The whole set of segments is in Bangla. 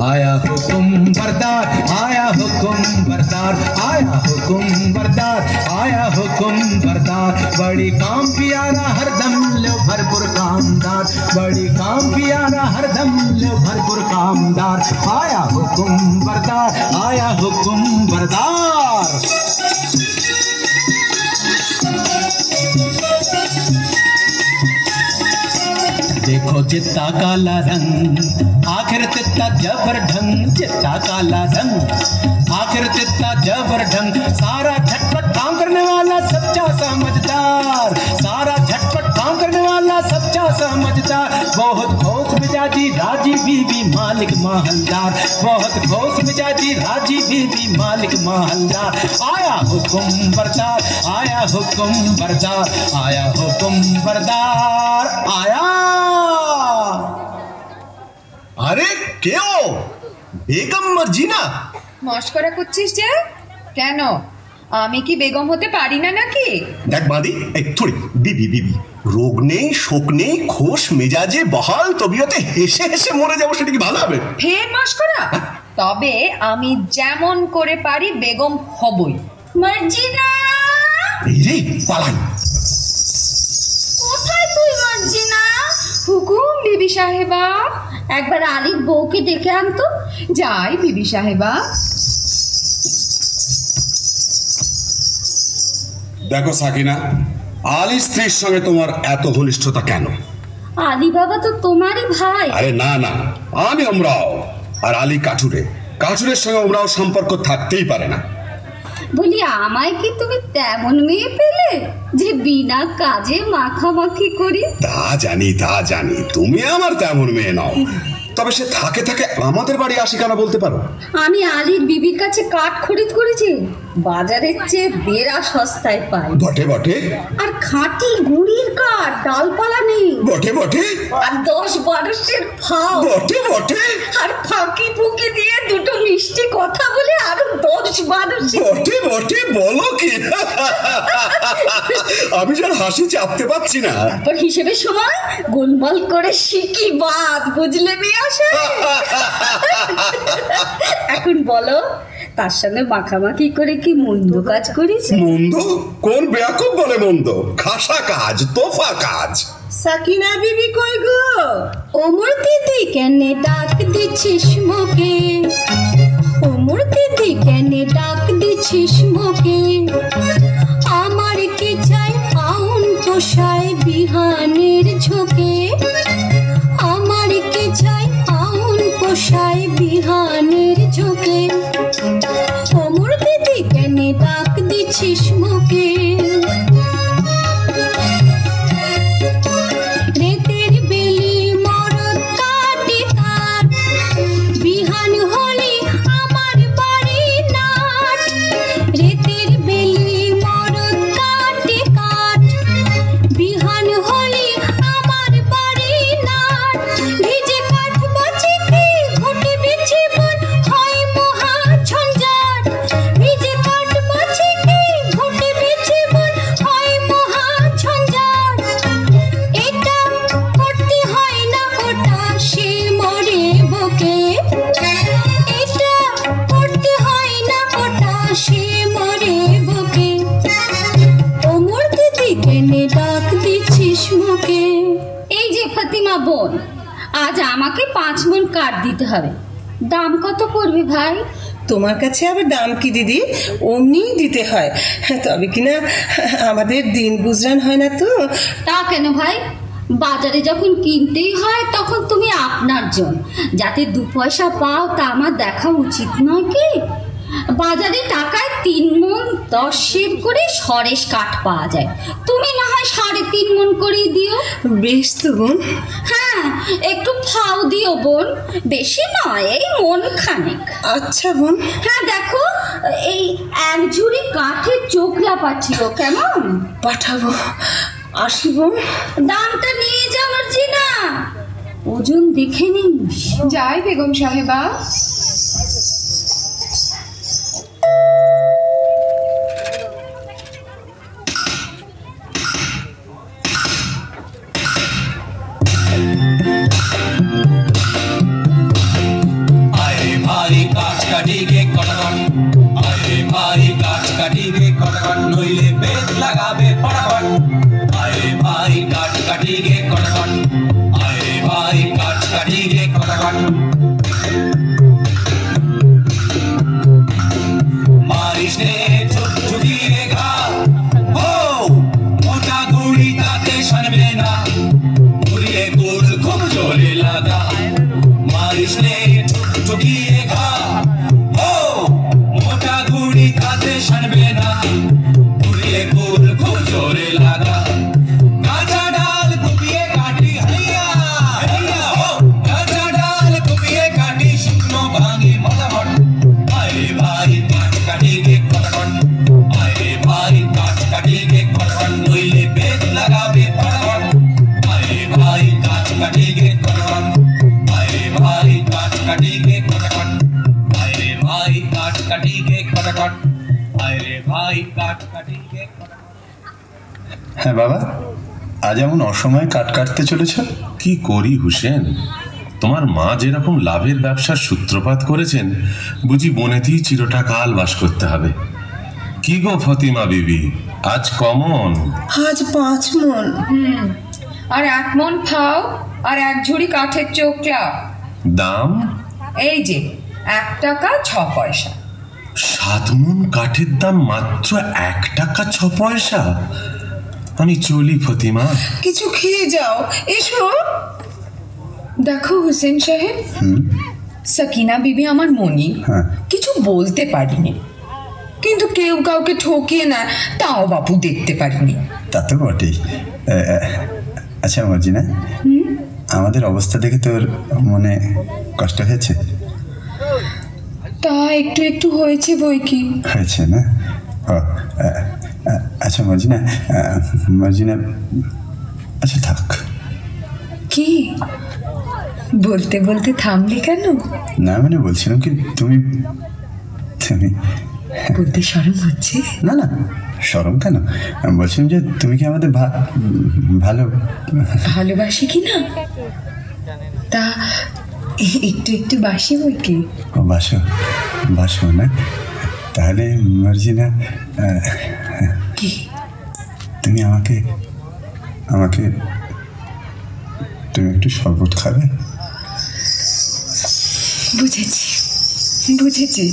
आया हुकुम बरदार, आया हुकुम बरदार, आया हुकुम बरदार, आया हुकुम बरदार। बड़ी काम पियारा हरदम लो भरपुर कामदार, बड़ी काम पियारा हरदम लो भरपुर कामदार। आया हुकुम बरदार, आया हुकुम बरदार। देखो चित्ता काला रंग, आखिर तित्ता जबर ढंग, चित्ता काला रंग, आखिर तित्ता जबर ढंग। सारा झटपट काम करने वाला सच्चा समझदार, सारा झटपट काम करने वाला सच्चा समझदार। बहुत ठोस मिजाजी राजी बीबी मालिक माहलदार, बहुत ठोस मिजाजी राजी बीबी मालिक माहलदार। आया हुकुम बरदार, आया हुकुम बरदार, आया हुकुम बरदार। आया আরে কেও বেগম মার্জিনা মস্করা করছিস যে? কেন, আমি কি বেগম হতে পারি না নাকি? দেখ বাদি এই থোড়ি বিবি বিবি রোগ নেই শোক নেই খোশ মেজাজে বহাল তবিয়তে হেসে হেসে মরে যাবো, সেটা কি ভালো হবে? ফের মস্করা? তবে আমি যেমন করে পারি বেগম হবই। মার্জিনা এই রে পালাই। কোথায় তুই মার্জিনা? হুকুম বিবি সাহেবা, একবার আলীর বউকে ডেকে আনতো। যাই বিবি সাহেবা। দেখো সাকিনা, আলী স্ত্রীর সঙ্গে তোমার এত ঘনিষ্ঠতা কেন? আলী বাবা তো তোমারই ভাই। আরে না না, আমি ওমরাও, আর আলী কাঠুরে, কাঠুরের সঙ্গে ওমরাও সম্পর্ক থাকতেই পারে না। বলি আমায় কি তুমি তেমন মেয়ে পেলে যে বিনা কাজে মাখামাখি করি? তা জানি তুমি আমার তেমন মেয়ে নাও, তবে সে থাকে থাকে আমাদের বাড়ি আসি কেন বলতে পারো? আমি আলীর বিবির কাছে কাঠ খরিদ করেছি, বাজারের চেয়ে বেড়া সস্তায় পাই। বটে বটে। আর খাঁটি গুড়ির কাঠ, ডালপালা নেই। বটে বটে। আর 10-12 ফাও। বটে বটে। আর ফাঁকি ফুঁকি দিয়ে দুটো মিষ্টি কথা বলে আরো 10-12। বটে বটে, বলো কি? আমি যার হাসি চাপতে পারছি না। তারপর হিসেবের সময় গোলমাল করে শিখি বাদ, বুঝলে মেয়ে আসে। এখন বলো, তার সঙ্গে মাখামাখি করে কি মন্দ কাজ করেছে? মন্দ? কোন বেয়াকুব বলে মন্দ? খাসা কাজ, তোফা কাজ। সাকিনা বিবি কই গো? ওমর দিদি কেনে ডাক দিছিস মোকে? ওমর দিদি কেনে ডাক দিছিস মোকে? আমার কি চাই আউন পোষায় বিহানের ঝোঁকে? আমার কি চাই আউন পোষায় বিহানের ঝোঁকে? ওমর দিদি কেনে ডাক দিছিস মোকে? রে গ্রীষ্মকে। এই যে ফাতিমা বোন, আজ আমাকে 5 মণ কাঠ দিতে হবে। দাম কত পড়বে ভাই? তোমার কাছে আবার দাম কি দিদি, অমনিই দিতে হয়, তবে কিনা আমাদের দিন গুজরান হয় না তো। তা কেন ভাই? বাজারে যখন কিনতেই হয় তখন তুমি আপনার জন, যাতে 2 পয়সা পাও তা আমার দেখা উচিত নয় কি? বাজারে টাকায় 3 মণ 10 সের করে সরেস কাঠ পাওয়া যায়, তুমি না হয় 3.5 মণ করেই দিও। বেশ তো বোন। হ্যাঁ, একটু ফাও দিও বোন, বেশি নয়, এই মন খানেক। আচ্ছা বোন। হ্যাঁ দেখো, এই 1 ঝুড়ি কাঠের চোখলা পাঠিও, কেমন? পাঠাবো। আসি বোন। দামটা নিয়ে যাও মার্জিনা, ওজন দেখে নিস। যাই বেগম সাহেবা। আরে ভাই কাঠ কাটি গে কটকট, আরে ভাই কাঠ কাটি গে কটকট, নইলে বেত লাগাবে ফটাফট। আরে ভাই কাঠ কাটি গে কটকট, আরে ভাই কাঠ কাটি গে কটকট। মারিস নে ঝুঁকি রে ঘা, ও মোটা গুড়ি তাতে শানবে না, ঘুরিয়ে গুড় খুব জোরে লাগা। মারিস নে ঝুঁকি রে ঘা, ও মোটা গুড়ি তাতে শানবে না, ঘুরিয়ে গুড় খুব জোরে লাগা। কাঁচা ডাল কুপিয়ে কাটি হাইয়া হাইয়া, ও কাঁচা ডাল কুপিয়ে কাটি শুকনো ভাঙি মটামট। আরে ভাই কাঠ কাটি গে কটকট, আরে ভাই কাঠ কাটি গে কটকট, নইলে বেত লাগাবে ফটাফট। আরে ভাই কাঠ কাটি গে কটকট, আরে ভাই কাঠ কাটি গে কটকট, আরে ভাই কাঠ কাটি গে কটকট, আরে ভাই কাঠ কাটি গে কটকট। হ্যাঁ বাবা, আজ এমন অসময়ে কাঠ কাটতে চলেছ? কি করি হুসেন, তোমার মা যেরকম লাভের ব্যবসার সূত্রপাত করেছেন, বুঝি বনেতেই চিরটা কাল বাস করতে হবে। কি গো ফতিমা বিবি, আজ কমন? আজ 5 মণ। আর 1 মণ ফাও আর 1 ঝুড়ি কাঠের চোখলা। দাম? এই যে 1 টাকা 6 পয়সা। 7 মণ কাঠের দাম মাত্র 1 টাকা 6 পয়সা? আমি চলি ফতিমা। কিছু খেয়ে যাও, এসো। দেখো হুসেন সাহেব, সাকিনা বিবি আমার মনি, হ্যাঁ। কিছু বলতে পারিনি, কিন্তু কেউ কাউকে ঠকিয়ে না তাও বাপু দেখতে পারিনি। তা তো বটেই। আচ্ছা মর্জিনা, আমাদের অবস্থা দেখে তোর মনে কষ্ট হয়েছে? তা একটু একটু হয়েছে বই কি। হয়েছে না? ও আচ্ছা মর্জিনা, মর্জিনা, আচ্ছা থাক। কি বলতে বলতে থামলে কেন? না মানে বলছিলাম কি, তুমি তুমি বলতে শরম হচ্ছে? না না, শরম কেন? আমি বলছিলাম যে তুমি কি আমাদের ভালো ভালোবাসি কি না? তা একটু একটু বাসি বই কি। ও বাসো, বাসো না? তাহলে মর্জিনা, কি তুমি আমাকে আমাকে তুমি একটু শরবত খাবে? বুঝেছি বুঝেছি,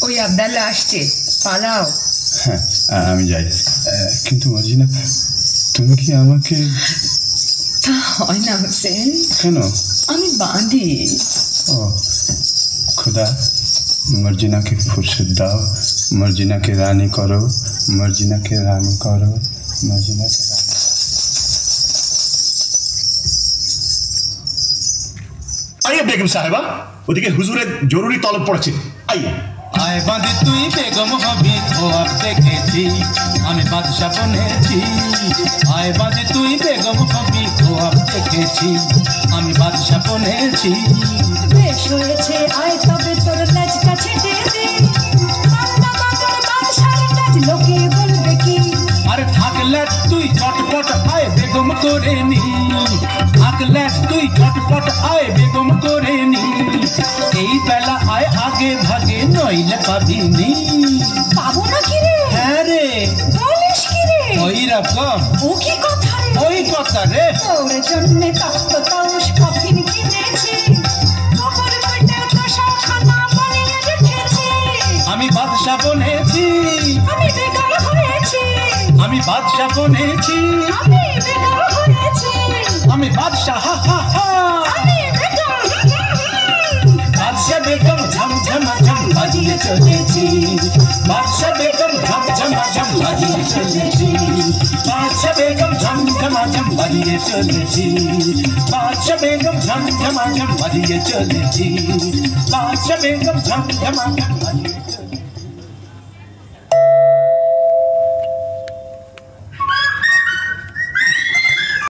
ওই আবদাল্লা আসছে, পালাও। হ্যাঁ আমি যাই, কিন্তু মর্জিনা তুমি কি আমাকে? তা হয় না হোসেন, কেন? আমি বাঁধি। ও खुदा, मर्जिना के फुर्सत दाओ, मर्जिना के रानी करो, मर्जिना के रानी करो, मर्जिना के रानी। আইয়ে বেগম সাহেবা, ওদিকে হুজুরের জরুরি তলব পড়েছে। আইয়ে। আয় বাঁধি তুই বেগম হবি, খোয়াব দেখেছি আমি বাদশা বনেছি। আয় বাঁধি তুই বেগম হবি, খোয়াব দেখেছি আমি বাদশা বনেছি। বেশ হয়েছে, আয় তবে তোর লেজটা ছেটে দে, বাংলা বাজার বাদশার কাজ লোকে বলবে কি। আরে থাকলে তুই চটপট আয় বেগম করে নি, থাকলে তুই চটপট আয় বেগম করে নি। এই বেলা আয় আগে ভাগে, নইলে পাবিনি। পাবো না কি রে? হ্যাঁ রে, বলিস কি রে? ওই রকম। ও কি কথা রে? ও ওই কথা রে। তোর জন্যে তপ্ত তৌষ কফিন কিনেছি, খবর পেটে তো শাখানা বানিয়ে রেখেছি। আমি বাদশা বনেছি, আমি বেগম হয়েছি, আমি বাদশা বনেছি, আমি বেগম হয়েছি, আমি বাদশা হা হা হা। আমি বেগম। বাদশা বেগম ঝমঝমা ঝম বাজিয়ে চলেছি, বাদশা বেগম ঝমঝমা ঝম বাজিয়ে চলেছি, বাদশা বেগম ঝমঝমা ঝম বাজিয়ে চলেছি, বাদশা বেগম ঝমঝমা ঝম বাজিয়ে চলেছি, বাদশা বেগম ঝমঝমা ঝম বাজিয়ে চলেছি।